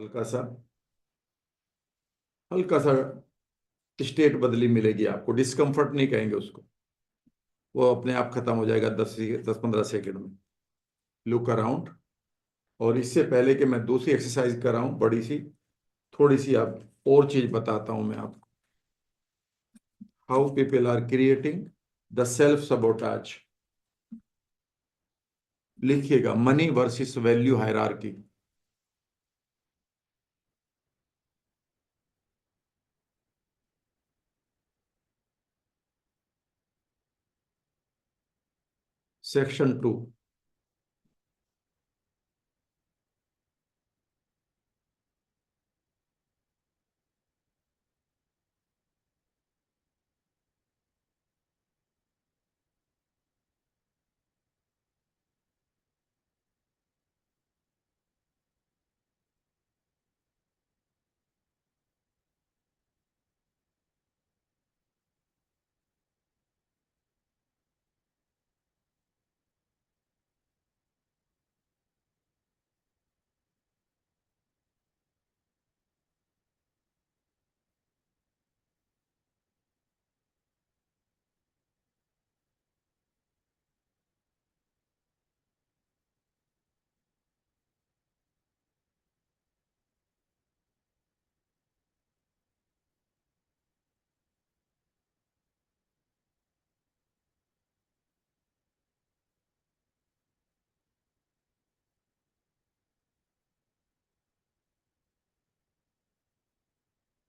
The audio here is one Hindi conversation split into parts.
हल्का सा हल्का सा स्टेट बदली मिलेगी आपको, डिस्कम्फर्ट नहीं कहेंगे उसको। वो अपने आप खत्म हो जाएगा 10 10 15 सेकंड में। Look around. और इससे पहले कि मैं दूसरी एक्सरसाइज कराऊं बड़ी सी, थोड़ी सी आप और चीज बताता हूं मैं आपको। How people are creating the self sabotage. लिखिएगा, money versus value hierarchy. Section 2।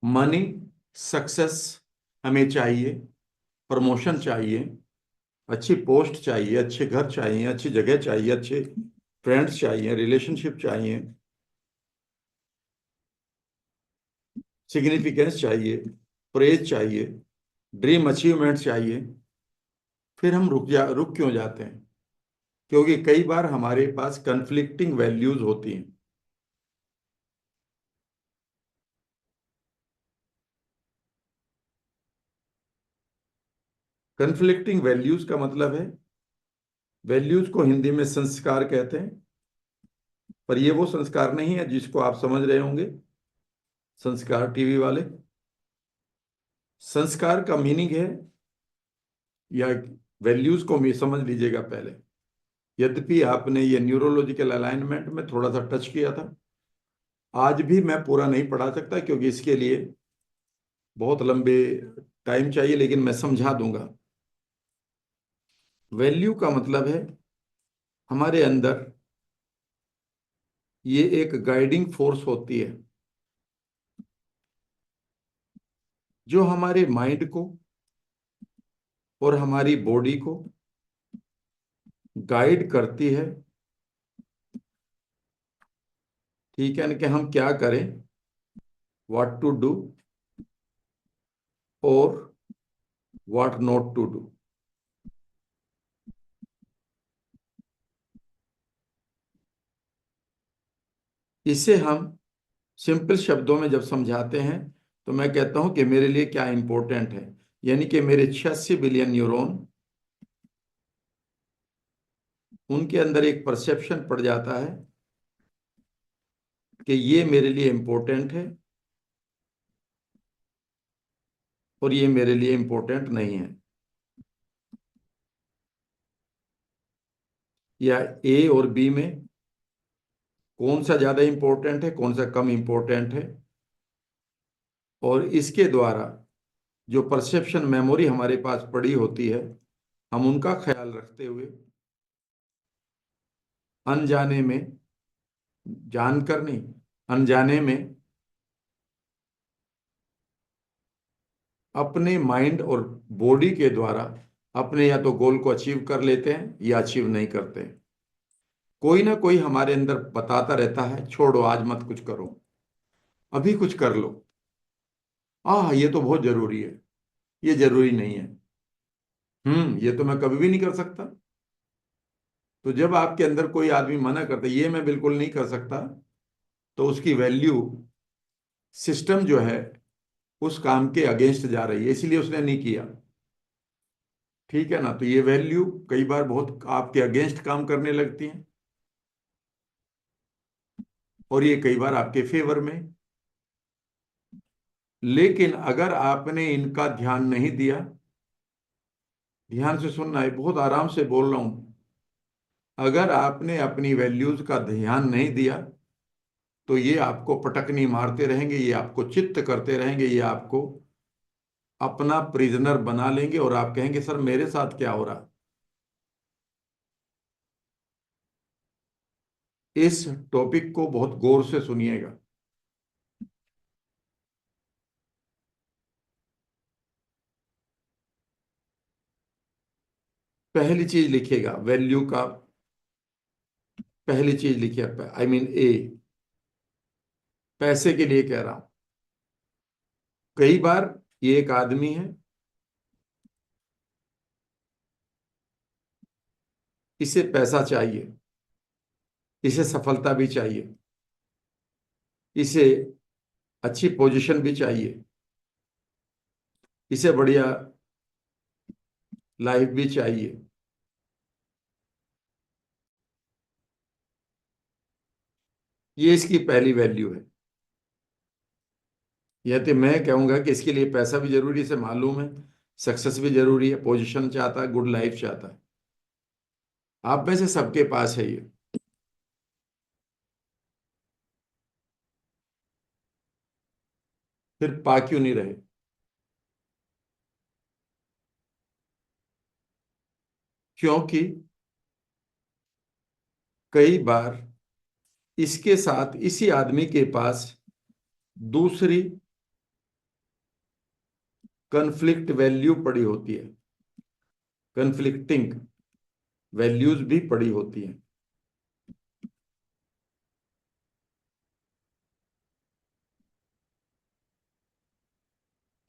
Money, success हमें चाहिए, प्रमोशन चाहिए, अच्छी पोस्ट चाहिए, अच्छे घर चाहिए, अच्छी जगह चाहिए, अच्छे फ्रेंड्स चाहिए, रिलेशनशिप चाहिए, सिग्निफिकेंस चाहिए, प्रेज चाहिए, ड्रीम अचीवमेंट चाहिए। फिर हम रुक क्यों जाते हैं? क्योंकि कई बार हमारे पास कन्फ्लिक्टिंग वैल्यूज होती हैं। कन्फ्लिक्टिंग वैल्यूज का मतलब है, वैल्यूज को हिंदी में संस्कार कहते हैं, पर ये वो संस्कार नहीं है जिसको आप समझ रहे होंगे, संस्कार टीवी वाले। संस्कार का मीनिंग है, या वैल्यूज को भी समझ लीजिएगा पहले। यद्यपि आपने ये न्यूरोलॉजिकल अलाइनमेंट में थोड़ा सा टच किया था, आज भी मैं पूरा नहीं पढ़ा सकता क्योंकि इसके लिए बहुत लंबे टाइम चाहिए, लेकिन मैं समझा दूंगा। वैल्यू का मतलब है हमारे अंदर ये एक गाइडिंग फोर्स होती है जो हमारे माइंड को और हमारी बॉडी को गाइड करती है। ठीक है ना, कि हम क्या करें, व्हाट टू डू और व्हाट नॉट टू डू। इसे हम सिंपल शब्दों में जब समझाते हैं तो मैं कहता हूं कि मेरे लिए क्या इंपॉर्टेंट है। यानी कि मेरे 86 बिलियन न्यूरॉन, उनके अंदर एक परसेप्शन पड़ जाता है कि ये मेरे लिए इंपॉर्टेंट है और ये मेरे लिए इंपॉर्टेंट नहीं है। या ए और बी में कौन सा ज्यादा इंपॉर्टेंट है, कौन सा कम इंपॉर्टेंट है। और इसके द्वारा जो परसेप्शन मेमोरी हमारे पास पड़ी होती है, हम उनका ख्याल रखते हुए अनजाने में, जानकर नहीं, अनजाने में अपने माइंड और बॉडी के द्वारा अपने या तो गोल को अचीव कर लेते हैं या अचीव नहीं करते हैं। कोई ना कोई हमारे अंदर बताता रहता है, छोड़ो आज मत कुछ करो, अभी कुछ कर लो, ये तो बहुत जरूरी है, ये जरूरी नहीं है, ये तो मैं कभी भी नहीं कर सकता। तो जब आपके अंदर कोई आदमी मना करता है ये मैं बिल्कुल नहीं कर सकता, तो उसकी वैल्यू सिस्टम जो है उस काम के अगेंस्ट जा रही है, इसीलिए उसने नहीं किया। ठीक है ना, तो ये वैल्यू कई बार बहुत आपके अगेंस्ट काम करने लगती हैं। और ये कई बार आपके फेवर में। लेकिन अगर आपने इनका ध्यान नहीं दिया, ध्यान से सुनना है, बहुत आराम से बोल रहा हूं, अगर आपने अपनी वैल्यूज का ध्यान नहीं दिया तो ये आपको पटकनी मारते रहेंगे, ये आपको चित्त करते रहेंगे, ये आपको अपना प्रिजनर बना लेंगे और आप कहेंगे सर मेरे साथ क्या हो रहा। इस टॉपिक को बहुत गौर से सुनिएगा। पहली चीज लिखिएगा वैल्यू का, पहली चीज लिखिए, आई मीन ए, पैसे के लिए कह रहा हूं। कई बार ये एक आदमी है, इसे पैसा चाहिए, इसे सफलता भी चाहिए, इसे अच्छी पोजीशन भी चाहिए, इसे बढ़िया लाइफ भी चाहिए। ये इसकी पहली वैल्यू है। यह तो मैं कहूंगा कि इसके लिए पैसा भी जरूरी है, इसे मालूम है, सक्सेस भी जरूरी है, पोजीशन चाहता है, गुड लाइफ चाहता है। आप में से सबके पास है ये। फिर पा क्यों नहीं रहे? क्योंकि कई बार इसके साथ, इसी आदमी के पास दूसरी कन्फ्लिक्ट वैल्यू पड़ी होती है, कन्फ्लिक्टिंग वैल्यूज भी पड़ी होती हैं।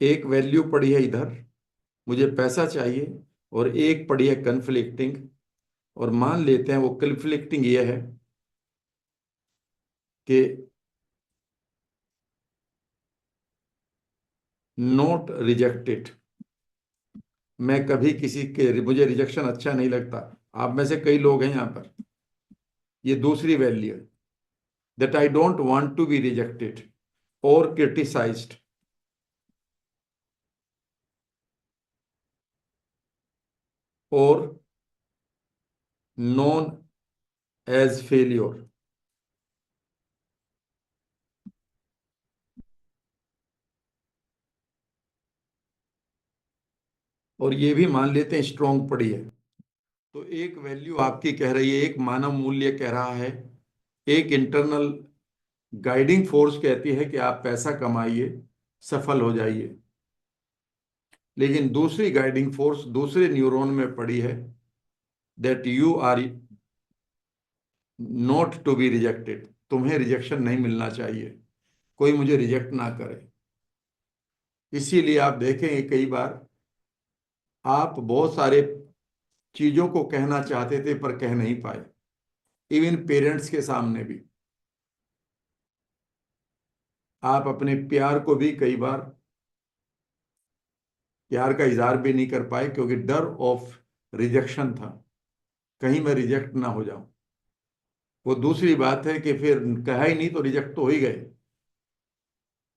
एक वैल्यू पड़ी है इधर, मुझे पैसा चाहिए, और एक पड़ी है कन्फ्लिक्टिंग। और मान लेते हैं वो कन्फ्लिक्टिंग ये है कि नॉट रिजेक्टेड। मैं कभी किसी के, मुझे रिजेक्शन अच्छा नहीं लगता। आप में से कई लोग हैं यहां पर, ये दूसरी वैल्यू है, that I don't want to be rejected और क्रिटिसाइज्ड और नोन एज फेलियर। और ये भी मान लेते हैं स्ट्रॉन्ग पड़ी है। तो एक वैल्यू आपकी कह रही है, एक मानव मूल्य कह रहा है, एक इंटरनल गाइडिंग फोर्स कहती है कि आप पैसा कमाइए, सफल हो जाइए। लेकिन दूसरी गाइडिंग फोर्स दूसरे न्यूरॉन में पड़ी है, that you are not to be rejected. तुम्हें रिजेक्शन नहीं मिलना चाहिए, कोई मुझे रिजेक्ट ना करे। इसीलिए आप देखेंगे कई बार आप बहुत सारे चीजों को कहना चाहते थे पर कह नहीं पाए, इवन पेरेंट्स के सामने भी। आप अपने प्यार को भी कई बार, प्यार का इजहार भी नहीं कर पाए क्योंकि डर ऑफ रिजेक्शन था, कहीं मैं रिजेक्ट ना हो जाऊं। वो दूसरी बात है कि फिर कहा ही नहीं तो रिजेक्ट तो हो ही गए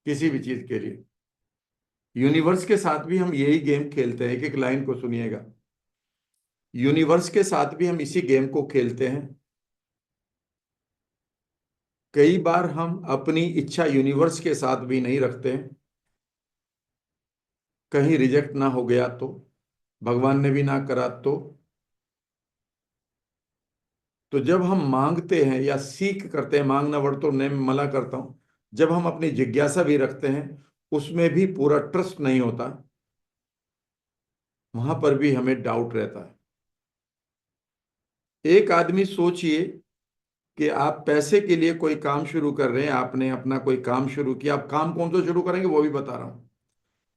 किसी भी चीज के लिए। यूनिवर्स के साथ भी हम यही गेम खेलते हैं, एक एक लाइन को सुनिएगा। यूनिवर्स के साथ भी हम इसी गेम को खेलते हैं। कई बार हम अपनी इच्छा यूनिवर्स के साथ भी नहीं रखते हैं, कहीं रिजेक्ट ना हो गया तो, भगवान ने भी ना करा तो जब हम मांगते हैं या सीख करते हैं, मांगना वर्ड तो मैं मना करता हूं, जब हम अपनी जिज्ञासा भी रखते हैं, उसमें भी पूरा ट्रस्ट नहीं होता, वहां पर भी हमें डाउट रहता है। एक आदमी सोचिए कि आप पैसे के लिए कोई काम शुरू कर रहे हैं, आपने अपना कोई काम शुरू किया, आप काम कौन सा शुरू करेंगे वो भी बता रहा हूं।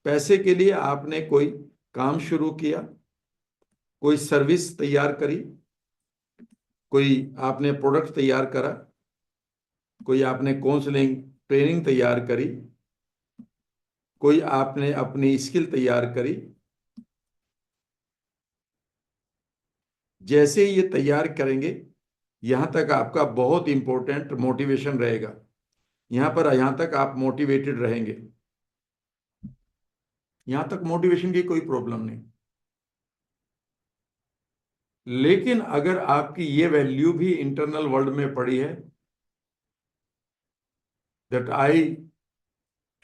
पैसे के लिए आपने कोई काम शुरू किया, कोई सर्विस तैयार करी, कोई आपने प्रोडक्ट तैयार करा, कोई आपने काउंसलिंग ट्रेनिंग तैयार करी, कोई आपने अपनी स्किल तैयार करी। जैसे ही ये तैयार करेंगे, यहां तक आपका बहुत इंपॉर्टेंट मोटिवेशन रहेगा। यहां तक आप मोटिवेटेड रहेंगे। यहां तक मोटिवेशन की कोई प्रॉब्लम नहीं। लेकिन अगर आपकी ये वैल्यू भी इंटरनल वर्ल्ड में पड़ी है, that I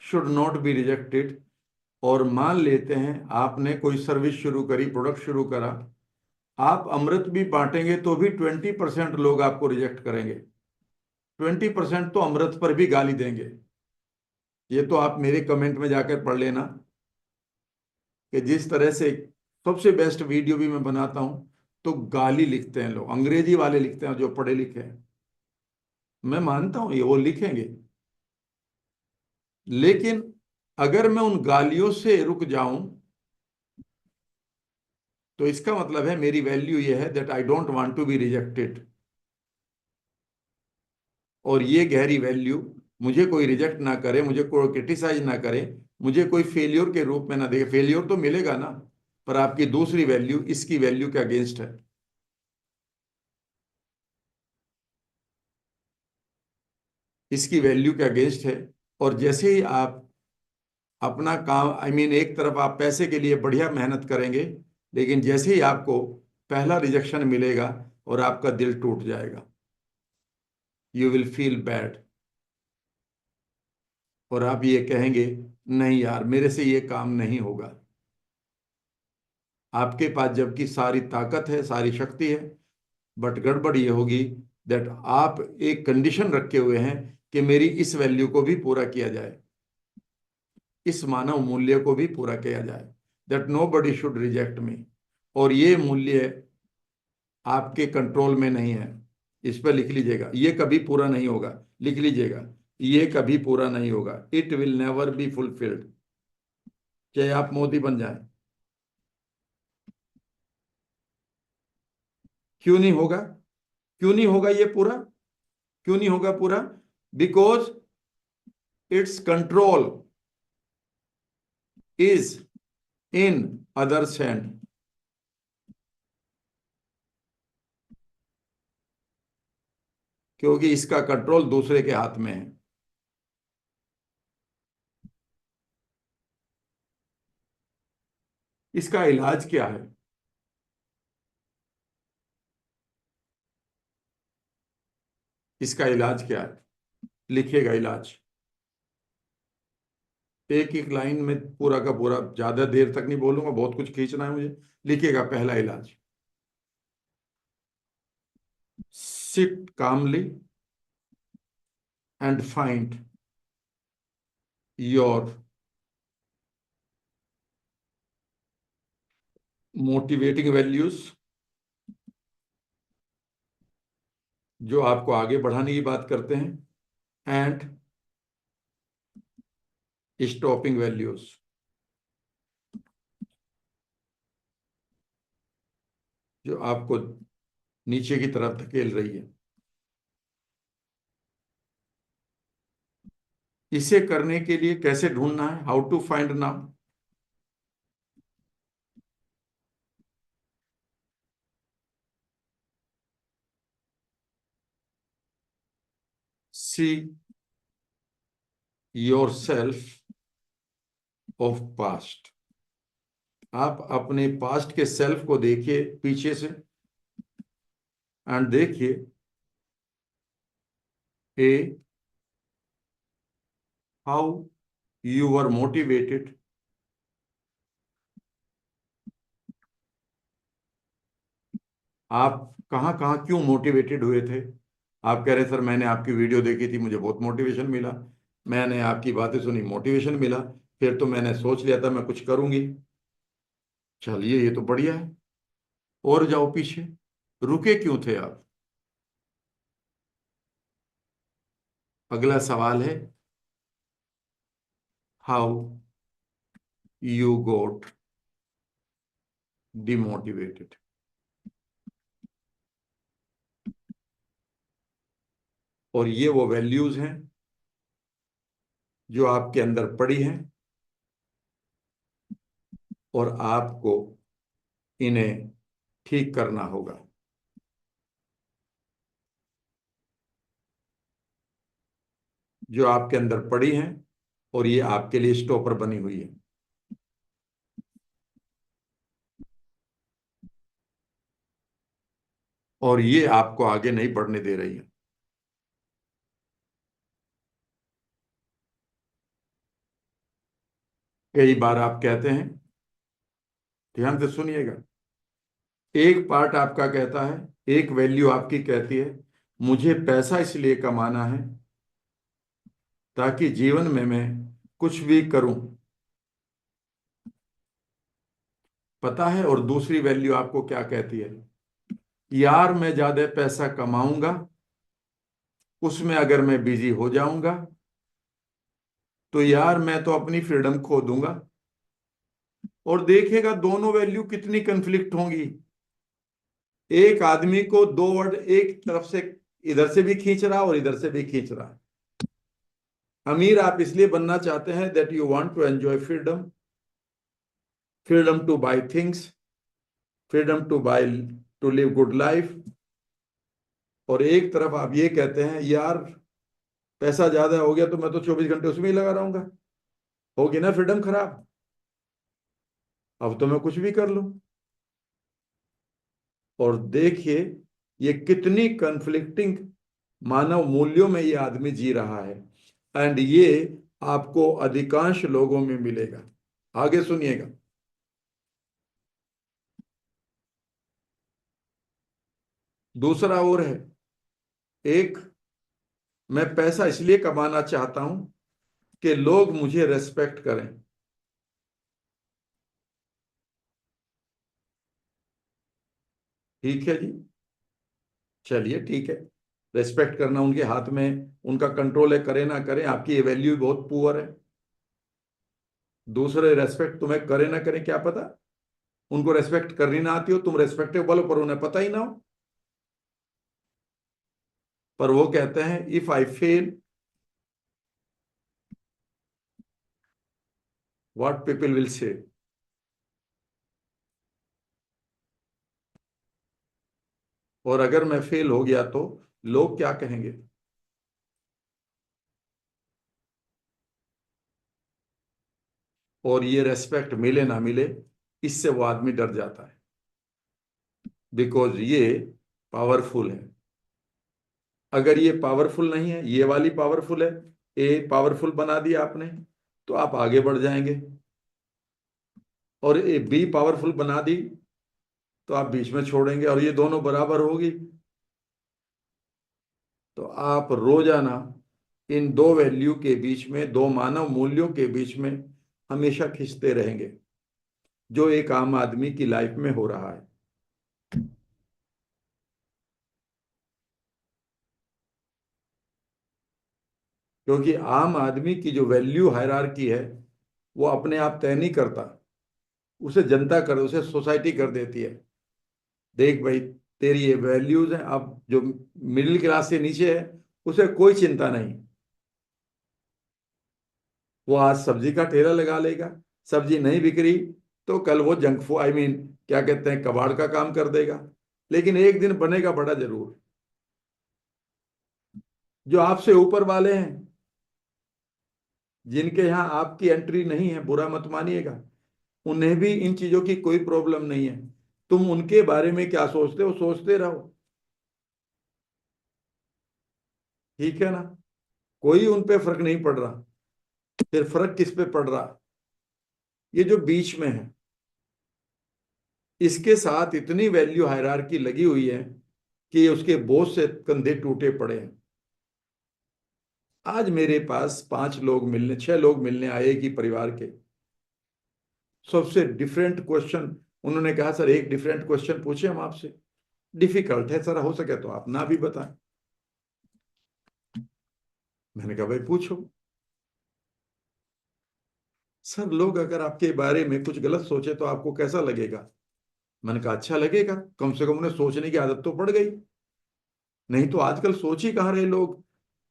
should not be rejected, और मान लेते हैं आपने कोई सर्विस शुरू करी, प्रोडक्ट शुरू करा, आप अमृत भी बांटेंगे तो भी 20% लोग आपको रिजेक्ट करेंगे। 20% तो अमृत पर भी गाली देंगे। ये तो आप मेरे कमेंट में जाकर पढ़ लेना कि जिस तरह से सबसे बेस्ट वीडियो भी मैं बनाता हूं तो गाली लिखते हैं लोग, अंग्रेजी वाले लिखते हैं जो पढ़े लिखे हैं। मैं मानता हूं ये वो लिखेंगे, लेकिन अगर मैं उन गालियों से रुक जाऊं तो इसका मतलब है मेरी वैल्यू ये है that I don't want to be rejected. और ये गहरी वैल्यू, मुझे कोई रिजेक्ट ना करे, मुझे कोई क्रिटिसाइज ना करे, मुझे कोई फेलियर के रूप में ना देखे। फेलियर तो मिलेगा ना, पर आपकी दूसरी वैल्यू इसकी वैल्यू के अगेंस्ट है। इसकी वैल्यू के अगेंस्ट है। और जैसे ही आप अपना काम, एक तरफ आप पैसे के लिए बढ़िया मेहनत करेंगे, लेकिन जैसे ही आपको पहला रिजेक्शन मिलेगा और आपका दिल टूट जाएगा, यू विल फील बैड, और आप ये कहेंगे नहीं यार मेरे से ये काम नहीं होगा। आपके पास जबकि सारी ताकत है, सारी शक्ति है, बट गड़बड़ ये होगी दैट आप एक कंडीशन रखे हुए हैं कि मेरी इस वैल्यू को भी पूरा किया जाए, इस मानव मूल्य को भी पूरा किया जाए, that nobody should reject me. और ये मूल्य आपके कंट्रोल में नहीं है। इस पर लिख लीजिएगा, ये कभी पूरा नहीं होगा। लिख लीजिएगा, ये कभी पूरा नहीं होगा। It will never be fulfilled, चाहे आप मोदी बन जाए। क्यों नहीं होगा? क्यों नहीं होगा ये पूरा? क्यों नहीं होगा पूरा? Because it's control is in others hand. क्योंकि इसका कंट्रोल दूसरे के हाथ में है। इसका इलाज क्या है? इसका इलाज क्या है? लिखिएगा इलाज, एक एक लाइन में पूरा का पूरा। ज्यादा देर तक नहीं बोलूंगा, बहुत कुछ खींचना है मुझे। लिखिएगा पहला इलाज, sit calmly and find your motivating values, जो आपको आगे बढ़ाने की बात करते हैं, एंड स्टॉपिंग वैल्यूज, जो आपको नीचे की तरफ धकेल रही है। इसे करने के लिए कैसे ढूंढना है? How to find now? See your self of past. आप अपने पास्ट के सेल्फ को देखिए पीछे से, एंड देखिए A how you were motivated, आप कहाँ कहाँ क्यों मोटिवेटेड हुए थे। आप कह रहे सर मैंने आपकी वीडियो देखी थी, मुझे बहुत मोटिवेशन मिला, मैंने आपकी बातें सुनी, मोटिवेशन मिला, फिर तो मैंने सोच लिया था मैं कुछ करूंगी। चलिए ये तो बढ़िया है। और जाओ पीछे, रुके क्यों थे आप? अगला सवाल है, हाउ यू गोट डिमोटिवेटेड। और ये वो वैल्यूज हैं जो आपके अंदर पड़ी हैं, और आपको इन्हें ठीक करना होगा। जो आपके अंदर पड़ी हैं और ये आपके लिए स्टॉपर बनी हुई है। और ये आपको आगे नहीं बढ़ने दे रही है। कई बार आप कहते हैं, ध्यान से सुनिएगा, एक पार्ट आपका कहता है, एक वैल्यू आपकी कहती है, मुझे पैसा इसलिए कमाना है ताकि जीवन में मैं कुछ भी करूं। पता है? और दूसरी वैल्यू आपको क्या कहती है? यार मैं ज्यादा पैसा कमाऊंगा, उसमें अगर मैं बिजी हो जाऊंगा तो यार मैं तो अपनी फ्रीडम खो दूंगा। और देखेगा दोनों वैल्यू कितनी कंफ्लिक्ट होंगी। एक आदमी को दो वर्ड एक तरफ से, इधर से भी खींच रहा और इधर से भी खींच रहा। अमीर आप इसलिए बनना चाहते हैं that you want to enjoy freedom, freedom to buy things, freedom to buy, to live good life. और एक तरफ आप ये कहते हैं, यार पैसा ज्यादा हो गया तो मैं तो 24 घंटे उसमें ही लगा रहूंगा, होगी ना फ्रीडम खराब, अब तो मैं कुछ भी कर लूं। और देखिए ये कितनी कन्फ्लिक्टिंग मानव मूल्यों में ये आदमी जी रहा है। एंड ये आपको अधिकांश लोगों में मिलेगा। आगे सुनिएगा। दूसरा और है, एक, मैं पैसा इसलिए कमाना चाहता हूं कि लोग मुझे रेस्पेक्ट करें। ठीक है जी, चलिए ठीक है, रेस्पेक्ट करना उनके हाथ में, उनका कंट्रोल है, करे ना करें, आपकी ये वैल्यू बहुत पुअर है। दूसरे रेस्पेक्ट तुम्हें करे ना करें क्या पता, उनको रेस्पेक्ट करनी ना आती हो, तुम रेस्पेक्टेबल हो पर उन्हें पता ही ना हो। पर वो कहते हैं if I fail, what people will say. और अगर मैं फेल हो गया तो लोग क्या कहेंगे। और ये रेस्पेक्ट मिले ना मिले, इससे वो आदमी डर जाता है, बिकॉज ये पावरफुल है। अगर ये पावरफुल नहीं है, ये वाली पावरफुल है, ए पावरफुल बना दिया आपने, तो आप आगे बढ़ जाएंगे। और ए बी पावरफुल बना दी तो आप बीच में छोड़ेंगे, और ये दोनों बराबर होगी तो आप रोजाना इन दो वैल्यू के बीच में, दो मानव मूल्यों के बीच में हमेशा खिंचते रहेंगे, जो एक आम आदमी की लाइफ में हो रहा है। क्योंकि आम आदमी की जो वैल्यू हायरार्की है वो अपने आप तय नहीं करता, उसे जनता कर, उसे सोसाइटी कर देती है। देख भाई, तेरी ये वैल्यूज हैं, अब जो मिडिल क्लास से नीचे है उसे कोई चिंता नहीं, वो आज सब्जी का ठेला लगा लेगा, सब्जी नहीं बिक रही तो कल वो जंक फूड, आई मीन क्या कहते हैं, कबाड़ का काम कर देगा, लेकिन एक दिन बनेगा बड़ा जरूर। जो आपसे ऊपर वाले हैं, जिनके यहाँ आपकी एंट्री नहीं है, बुरा मत मानिएगा, उन्हें भी इन चीजों की कोई प्रॉब्लम नहीं है। तुम उनके बारे में क्या सोचते हो, सोचते रहो, ठीक है ना। कोई उन पे फर्क नहीं पड़ रहा। फिर फर्क किस पे पड़ रहा? ये जो बीच में है, इसके साथ इतनी वैल्यू हायरार्की लगी हुई है कि उसके बोझ से कंधे टूटे पड़े हैं। आज मेरे पास 5 लोग मिलने, 6 लोग मिलने आए एक ही परिवार के, सबसे डिफरेंट क्वेश्चन। उन्होंने कहा सर एक डिफरेंट क्वेश्चन पूछे हम आपसे। डिफिकल्ट है सर, हो सके तो आप ना भी बताएं। मैंने कहा भाई पूछो। सर लोग अगर आपके बारे में कुछ गलत सोचे तो आपको कैसा लगेगा? मैंने कहा अच्छा लगेगा, कम से कम उन्हें सोचने की आदत तो पड़ गई। नहीं तो आजकल सोच ही कहाँ रहे लोग,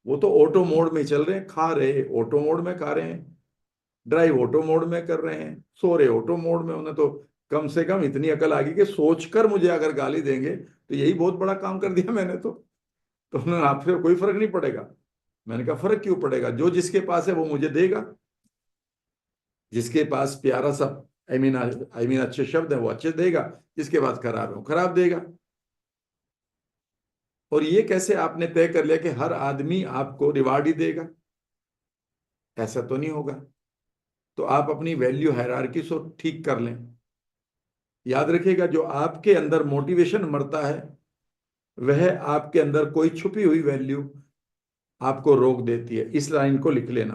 वो तो ऑटो मोड में चल रहे हैं, खा रहे ऑटो मोड में खा रहे हैं, ड्राइव ऑटो मोड में कर रहे हैं, सो रहे ऑटो मोड में। उन्हें तो कम से कम इतनी अकल आ गई कि सोचकर मुझे अगर गाली देंगे तो यही बहुत बड़ा काम कर दिया मैंने तो उन्हें आपसे कोई फर्क नहीं पड़ेगा। मैंने कहा फर्क क्यों पड़ेगा, जो जिसके पास है वो मुझे देगा। जिसके पास प्यारा सा, आई मीन अच्छे शब्द है वो अच्छे देगा, जिसके पास खराब है वो खराब देगा। और ये कैसे आपने तय कर लिया कि हर आदमी आपको रिवार्ड ही देगा? ऐसा तो नहीं होगा। तो आप अपनी वैल्यू हायरार्की को ठीक कर लें। याद रखिएगा, जो आपके अंदर मोटिवेशन मरता है वह आपके अंदर कोई छुपी हुई वैल्यू आपको रोक देती है। इस लाइन को लिख लेना।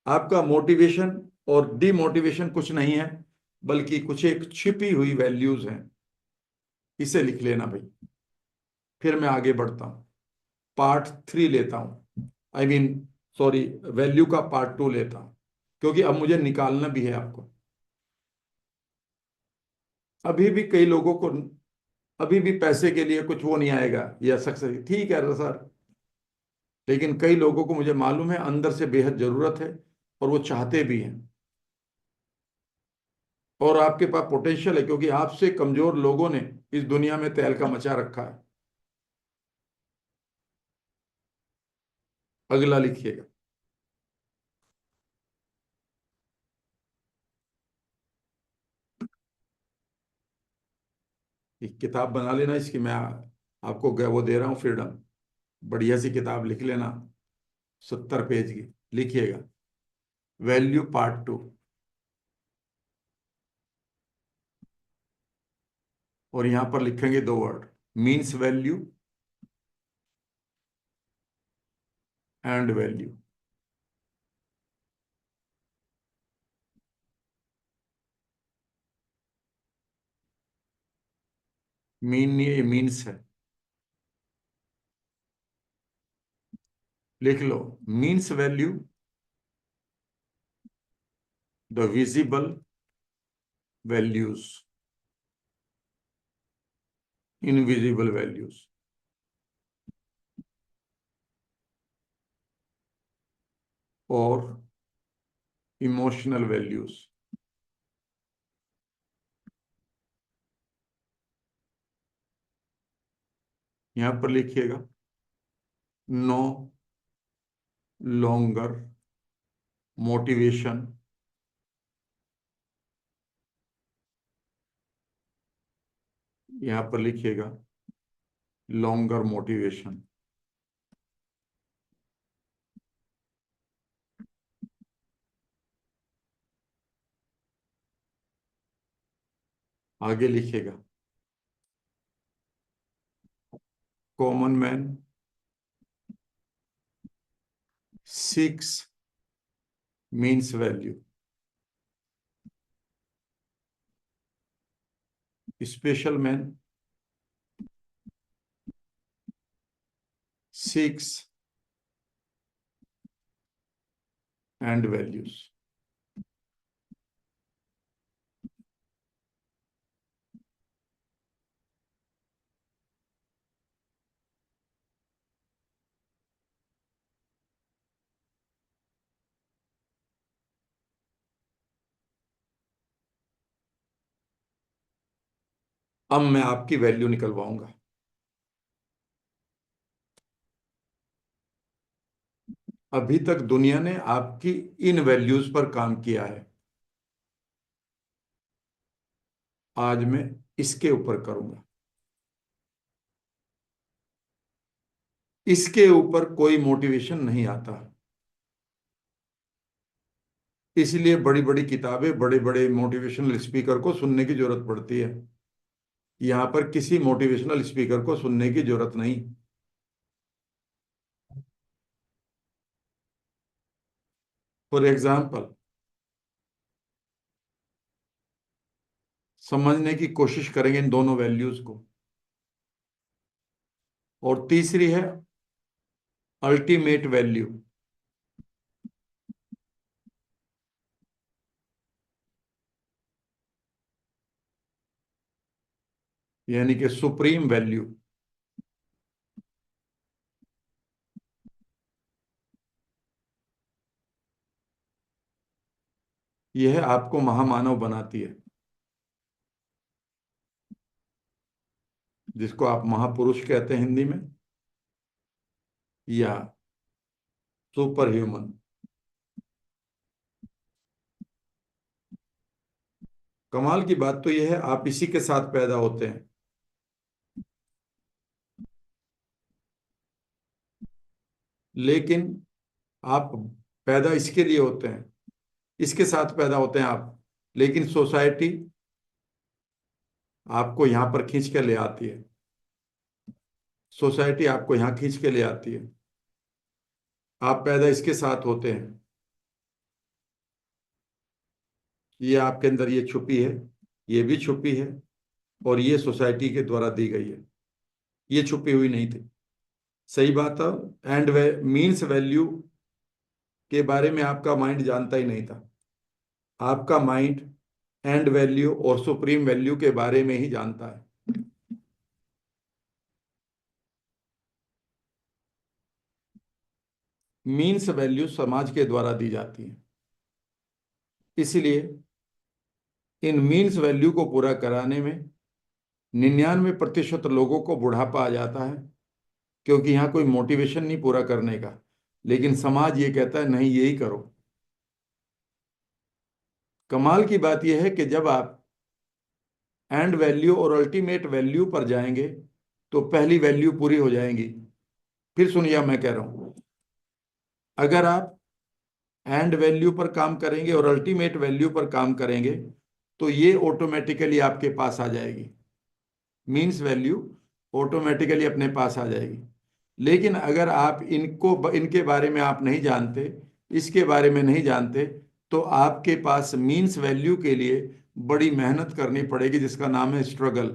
आपका मोटिवेशन और डिमोटिवेशन कुछ नहीं है, बल्कि कुछ एक छिपी हुई वैल्यूज हैं। इसे लिख लेना भाई। फिर मैं आगे बढ़ता हूं, पार्ट 3 लेता हूं, आई मीन सॉरी, वैल्यू का पार्ट 2 लेता हूं, क्योंकि अब मुझे निकालना भी है आपको। अभी भी कई लोगों को अभी भी पैसे के लिए कुछ वो नहीं आएगा या सक्सेस, ठीक है सर, लेकिन कई लोगों को मुझे मालूम है अंदर से बेहद जरूरत है और वो चाहते भी हैं। और आपके पास पोटेंशियल है, क्योंकि आपसे कमजोर लोगों ने इस दुनिया में तहलका मचा रखा है। अगला लिखिएगा। एक किताब बना लेना इसकी, मैं आपको वो दे रहा हूँ फ्रीडम। बढ़िया सी किताब लिख लेना, 70 पेज की। लिखिएगा, वैल्यू पार्ट 2। और यहां पर लिखेंगे 2 word, means value and value. Mean नहीं है, ये मीन्स है। लिख लो, means value the visible values, invisible values, और इमोशनल वैल्यूज। यहां पर लिखिएगा, नो लॉन्गर मोटिवेशन यहां पर लिखिएगा, लॉन्गर मोटिवेशन। आगे लिखिएगा, common man seeks means value, special man seeks end values. अब मैं आपकी वैल्यू निकलवाऊंगा। अभी तक दुनिया ने आपकी इन वैल्यूज पर काम किया है, आज मैं इसके ऊपर करूंगा। इसके ऊपर कोई मोटिवेशन नहीं आता, इसलिए बड़ी बड़ी किताबें, बड़े बड़े मोटिवेशनल स्पीकर को सुनने की जरूरत पड़ती है। यहां पर किसी मोटिवेशनल स्पीकर को सुनने की जरूरत नहीं। फॉर एग्जाम्पल, समझने की कोशिश करेंगे इन दोनों वैल्यूज को। और तीसरी है अल्टीमेट वैल्यू, यानी कि सुप्रीम वैल्यू। यह आपको महामानव बनाती है, जिसको आप महापुरुष कहते हैं हिंदी में, या सुपर ह्यूमन। कमाल की बात तो यह है आप इसी के साथ पैदा होते हैं, लेकिन आप पैदा इसके लिए होते हैं, इसके साथ पैदा होते हैं आप, लेकिन सोसाइटी आपको यहां पर खींच के ले आती है, सोसाइटी आपको यहां खींच के ले आती है। आप पैदा इसके साथ होते हैं, ये आपके अंदर ये छुपी है, ये भी छुपी है, और ये सोसाइटी के द्वारा दी गई है, ये छुपी हुई नहीं थी। सही बात है। एंड मीन्स वैल्यू के बारे में आपका माइंड जानता ही नहीं था, आपका माइंड एंड वैल्यू और सुप्रीम वैल्यू के बारे में ही जानता है। मीन्स वैल्यू समाज के द्वारा दी जाती है, इसलिए इन मीन्स वैल्यू को पूरा कराने में 99% लोगों को बुढ़ापा आ जाता है, क्योंकि यहाँ कोई मोटिवेशन नहीं पूरा करने का, लेकिन समाज ये कहता है नहीं यही करो। कमाल की बात यह है कि जब आप एंड वैल्यू और अल्टीमेट वैल्यू पर जाएंगे तो पहली वैल्यू पूरी हो जाएगी। फिर सुनिए मैं कह रहा हूं, अगर आप एंड वैल्यू पर काम करेंगे और अल्टीमेट वैल्यू पर काम करेंगे तो ये ऑटोमेटिकली आपके पास आ जाएगी, मीन्स वैल्यू ऑटोमेटिकली अपने पास आ जाएगी। लेकिन अगर आप इनके बारे में आप नहीं जानते, इसके बारे में नहीं जानते, तो आपके पास मीन्स वैल्यू के लिए बड़ी मेहनत करनी पड़ेगी, जिसका नाम है स्ट्रगल।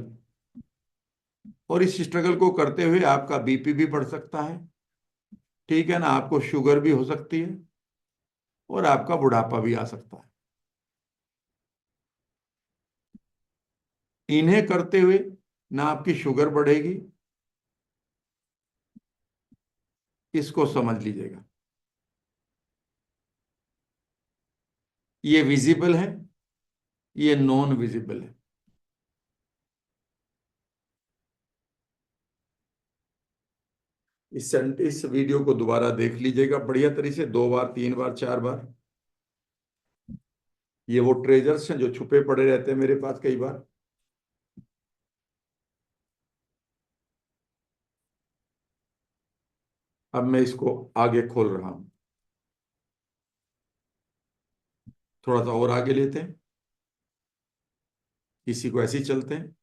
और इस स्ट्रगल को करते हुए आपका बीपी भी बढ़ सकता है, ठीक है ना, आपको शुगर भी हो सकती है, और आपका बुढ़ापा भी आ सकता है। इन्हें करते हुए ना आपकी शुगर बढ़ेगी, इसको समझ लीजिएगा। ये विजिबल है, ये नॉन विजिबल है। इस वीडियो को दोबारा देख लीजिएगा बढ़िया तरीके से, 2 बार 3 बार 4 बार। ये वो ट्रेजर्स हैं जो छुपे पड़े रहते हैं मेरे पास कई बार। अब मैं इसको आगे खोल रहा हूं, थोड़ा सा और आगे लेते हैं, इसी को ऐसे ही चलते हैं।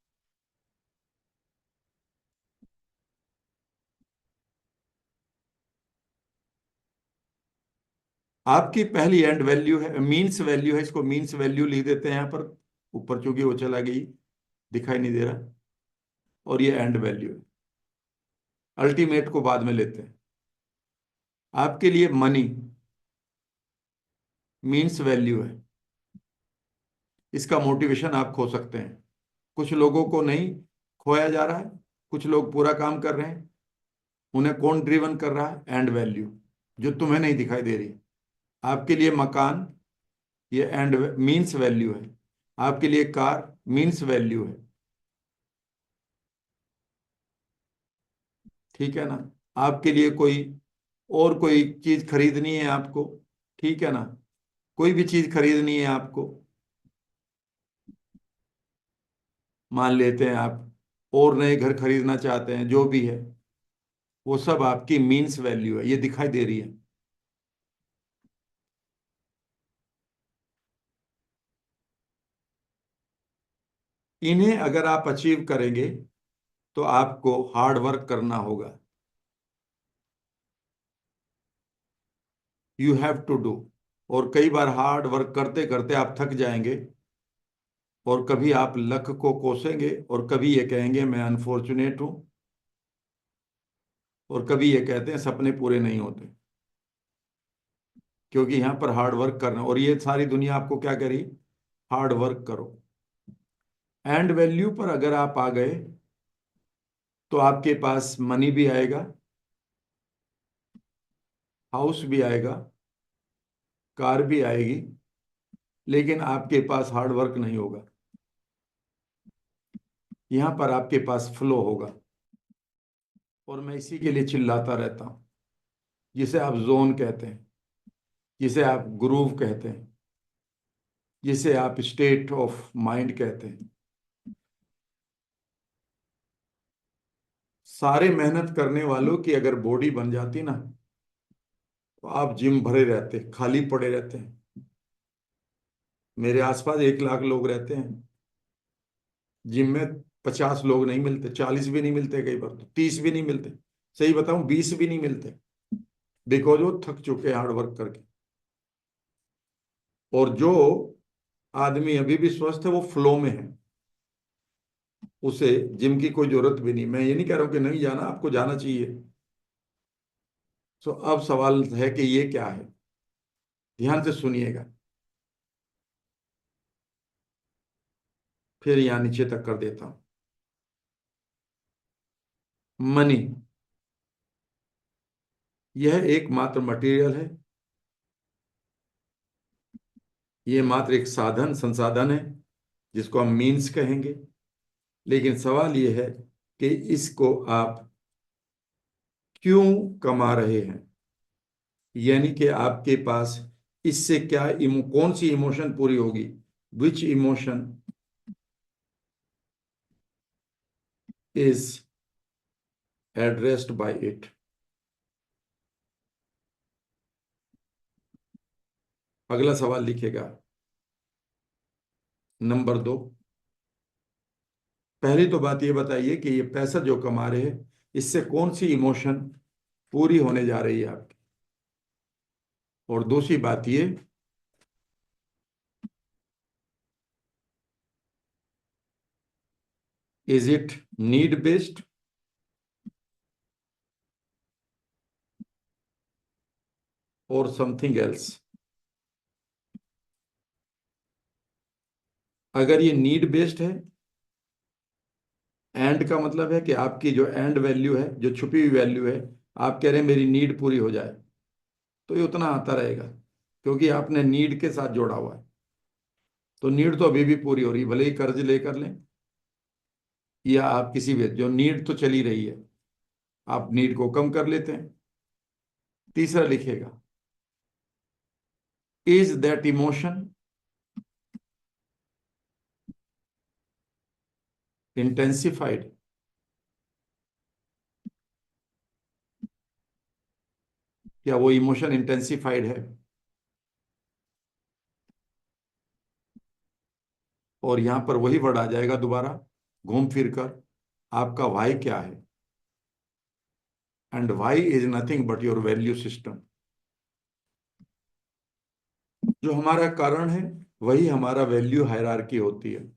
आपकी पहली एंड वैल्यू है, मीन्स वैल्यू है, इसको मीन्स वैल्यू लिख देते हैं यहाँ पर, ऊपर चूंकि वो चला गई दिखाई नहीं दे रहा, और ये एंड वैल्यू है। अल्टीमेट को बाद में लेते हैं। आपके लिए मनी मीन्स वैल्यू है, इसका मोटिवेशन आप खो सकते हैं। कुछ लोगों को नहीं खोया जा रहा है, कुछ लोग पूरा काम कर रहे हैं, उन्हें कौन ड्रिवन कर रहा है, एंड वैल्यू, जो तुम्हें नहीं दिखाई दे रही। आपके लिए मकान ये एंड मीन्स वैल्यू है, आपके लिए कार मीन्स वैल्यू है, ठीक है ना। आपके लिए कोई चीज खरीदनी है आपको, ठीक है ना, कोई भी चीज खरीदनी है आपको, मान लेते हैं आप और नए घर खरीदना चाहते हैं, जो भी है वो सब आपकी मीन्स वैल्यू है, ये दिखाई दे रही है। इन्हें अगर आप अचीव करेंगे तो आपको हार्ड वर्क करना होगा, यू हैव टू डू। और कई बार हार्ड वर्क करते करते आप थक जाएंगे, और कभी आप लक को कोसेंगे, और कभी ये कहेंगे मैं अनफॉर्चुनेट हूं, और कभी ये कहते हैं सपने पूरे नहीं होते, क्योंकि यहाँ पर हार्ड वर्क करना, और ये सारी दुनिया आपको क्या कह रही, हार्ड वर्क करो। एंड वैल्यू पर अगर आप आ गए तो आपके पास मनी भी आएगा, हाउस भी आएगा, कार भी आएगी, लेकिन आपके पास हार्ड वर्क नहीं होगा। यहाँ पर आपके पास फ्लो होगा, और मैं इसी के लिए चिल्लाता रहता हूँ। जिसे आप जोन कहते हैं, जिसे आप ग्रूव कहते हैं, जिसे आप स्टेट ऑफ माइंड कहते हैं। सारे मेहनत करने वालों की अगर बॉडी बन जाती ना, तो आप जिम भरे रहते, खाली पड़े रहते हैं। मेरे आसपास 1 लाख लोग रहते हैं, जिम में 50 लोग नहीं मिलते, 40 भी नहीं मिलते, कई बार तो 30 भी नहीं मिलते। सही बताऊं, 20 भी नहीं मिलते, बिकॉज वो थक चुके हैं हार्ड वर्क करके। और जो आदमी अभी भी स्वस्थ है वो फ्लो में है, उसे जिम की कोई जरूरत भी नहीं। मैं ये नहीं कह रहा हूं कि नहीं जाना, आपको जाना चाहिए। तो अब सवाल है कि ये क्या है, ध्यान से सुनिएगा, फिर यहां नीचे तक कर देता हूं। मनी, यह एकमात्र मटेरियल है, ये मात्र एक साधन संसाधन है, जिसको हम मीन्स कहेंगे। लेकिन सवाल यह है कि इसको आप क्यों कमा रहे हैं, यानी कि आपके पास इससे क्या कौन सी इमोशन पूरी होगी, which emotion is addressed by it. अगला सवाल लिखेगा, नंबर 2। पहली तो बात ये बताइए कि ये पैसा जो कमा रहे हैं, इससे कौन सी इमोशन पूरी होने जा रही है आपकी। और दूसरी बात ये, इज इट नीड बेस्ड और समथिंग एल्स। अगर ये नीड बेस्ड है, एंड का मतलब है कि आपकी जो एंड वैल्यू है, जो छुपी हुई वैल्यू है, आप कह रहे हैं मेरी नीड पूरी हो जाए, तो ये उतना आता रहेगा, क्योंकि आपने नीड के साथ जोड़ा हुआ है। तो नीड तो अभी भी पूरी हो रही है, भले ही कर्ज लेकर लें, या आप किसी भी, जो नीड तो चली रही है, आप नीड को कम कर लेते हैं। तीसरा लिखेगा, इज दैट इमोशन इंटेंसिफाइड। क्या वो इमोशन इंटेंसिफाइड है। और यहां पर वही वर्ड आ जाएगा दोबारा घूम फिर कर, आपका वाई क्या है। And why is nothing but your value system. जो हमारा कारण है, वही हमारा वैल्यू हायरार्की होती है।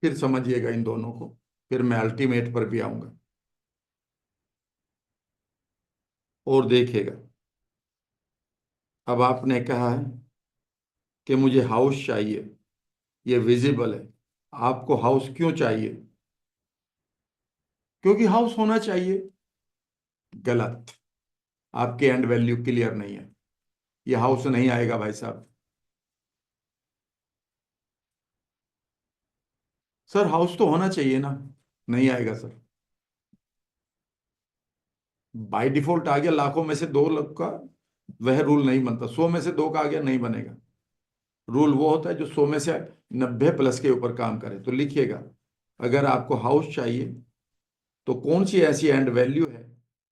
फिर समझिएगा इन दोनों को, फिर मैं अल्टीमेट पर भी आऊंगा। और देखिएगा, अब आपने कहा है कि मुझे हाउस चाहिए, ये विजिबल है। आपको हाउस क्यों चाहिए, क्योंकि हाउस होना चाहिए। गलत, आपके एंड वैल्यू क्लियर नहीं है, ये हाउस नहीं आएगा भाई साहब। सर हाउस तो होना चाहिए ना, नहीं आएगा सर। बाय डिफॉल्ट आ गया, लाखों में से 2 लोग का वह रूल नहीं बनता, 100 में से 2 का आ गया, नहीं बनेगा। रूल वो होता है जो 100 में से 90 प्लस के ऊपर काम करे। तो लिखिएगा, अगर आपको हाउस चाहिए, तो कौन सी ऐसी एंड वैल्यू है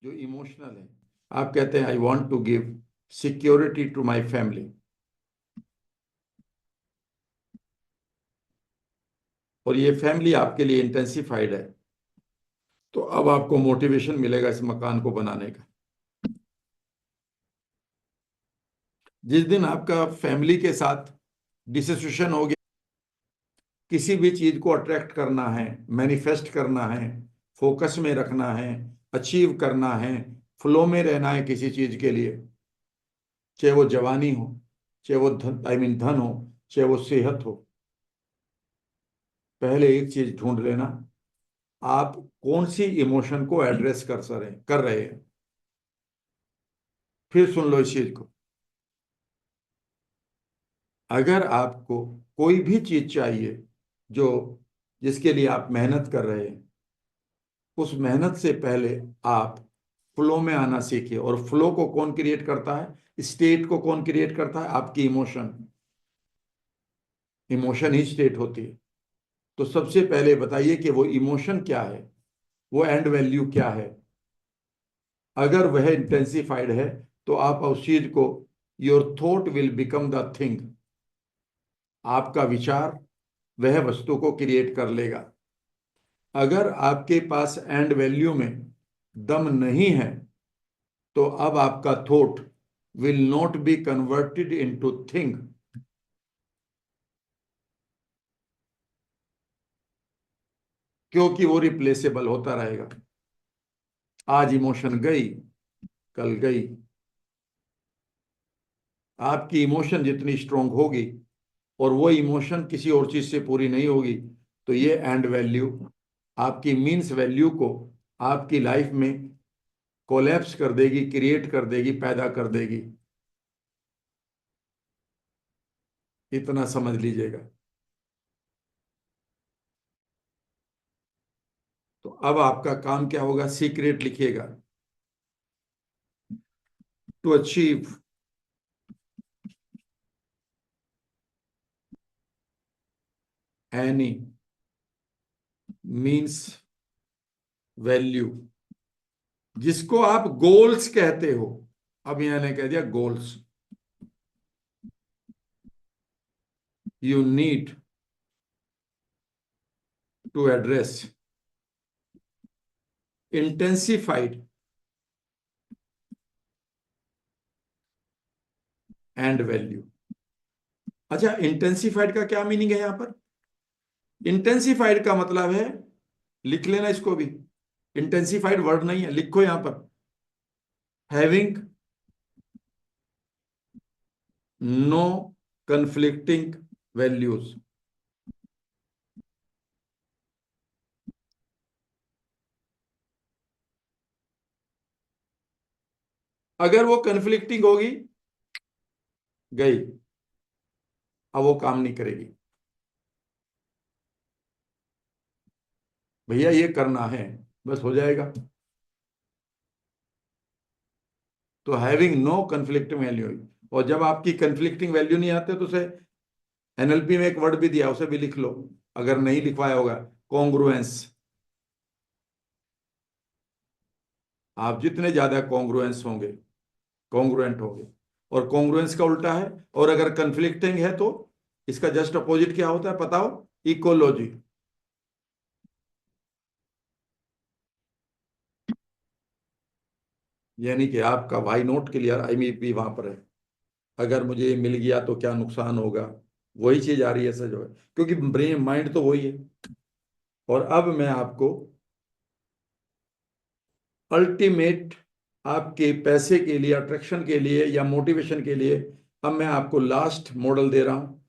जो इमोशनल है। आप कहते हैं I want to give security to my family, और ये फैमिली आपके लिए इंटेंसिफाइड है, तो अब आपको मोटिवेशन मिलेगा इस मकान को बनाने का। जिस दिन आपका फैमिली के साथ डिसोसिएशन हो गया, किसी भी चीज को अट्रैक्ट करना है, मैनिफेस्ट करना है, फोकस में रखना है, अचीव करना है, फ्लो में रहना है किसी चीज के लिए, चाहे वो जवानी हो, चाहे वो धन, आई मीन धन हो, चाहे वो सेहत हो, पहले एक चीज ढूंढ लेना, आप कौन सी इमोशन को एड्रेस कर रहे हैं। फिर सुन लो इस चीज को, अगर आपको कोई भी चीज चाहिए जो जिसके लिए आप मेहनत कर रहे हैं, उस मेहनत से पहले आप फ्लो में आना सीखिए। और फ्लो को कौन क्रिएट करता है, स्टेट को कौन क्रिएट करता है? आपकी इमोशन। इमोशन ही स्टेट होती है। तो सबसे पहले बताइए कि वो इमोशन क्या है, वो एंड वैल्यू क्या है। अगर वह इंटेंसिफाइड है तो आप उस चीज को, your thought will become the thing, आपका विचार वह वस्तु को क्रिएट कर लेगा। अगर आपके पास एंड वैल्यू में दम नहीं है तो अब आपका thought will not be converted into thing, क्योंकि वो रिप्लेसेबल होता रहेगा। आज इमोशन गई, कल गई। आपकी इमोशन जितनी स्ट्रांग होगी और वो इमोशन किसी और चीज से पूरी नहीं होगी, तो ये एंड वैल्यू आपकी मीन्स वैल्यू को आपकी लाइफ में कोलैप्स कर देगी, क्रिएट कर देगी, पैदा कर देगी। इतना समझ लीजिएगा। तो अब आपका काम क्या होगा? सीक्रेट लिखिएगा। To achieve any means value, जिसको आप गोल्स कहते हो, अब यहाँ ने कह दिया goals, you need to address intensified end value. अच्छा, इंटेंसिफाइड का क्या मीनिंग है यहां पर? इंटेंसिफाइड का मतलब है, लिख लेना इसको भी, इंटेंसिफाइड वर्ड नहीं है, लिखो यहां पर, हैविंग नो कंफ्लिक्टिंग वैल्यूज। अगर वो कंफ्लिक्टिंग होगी, गई, अब वो काम नहीं करेगी। भैया ये करना है, बस हो जाएगा। तो हैविंग नो कंफ्लिक्टिंग वैल्यू, और जब आपकी कंफ्लिक्टिंग वैल्यू नहीं आते तो उसे, एनएलपी में एक वर्ड भी दिया, उसे भी लिख लो अगर नहीं लिखवाया होगा, कॉन्ग्रुएंस। आप जितने ज्यादा कॉन्ग्रुएंस होंगे, कॉन्ग्रुएंट होंगे, और कॉन्ग्रुएंस का उल्टा है, और अगर कंफ्लिक्टिंग है तो इसका जस्ट अपोजिट क्या होता है बताओ? इकोलॉजी। यानी कि आपका वाई नॉट क्लियर, आई मी भी वहां पर है। अगर मुझे ये मिल गया तो क्या नुकसान होगा, वही चीज आ रही है सर जो है, क्योंकि ब्रेन माइंड तो वही है। और अब मैं आपको अल्टीमेट, आपके पैसे के लिए, अट्रैक्शन के लिए या मोटिवेशन के लिए, अब मैं आपको लास्ट मॉडल दे रहा हूं।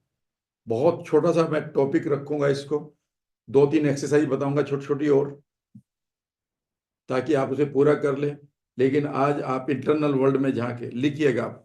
बहुत छोटा सा मैं टॉपिक रखूंगा इसको, दो तीन एक्सरसाइज बताऊंगा छोटी छोटी, और ताकि आप उसे पूरा कर लें। लेकिन आज आप इंटरनल वर्ल्ड में झांके, लिखिएगा आप,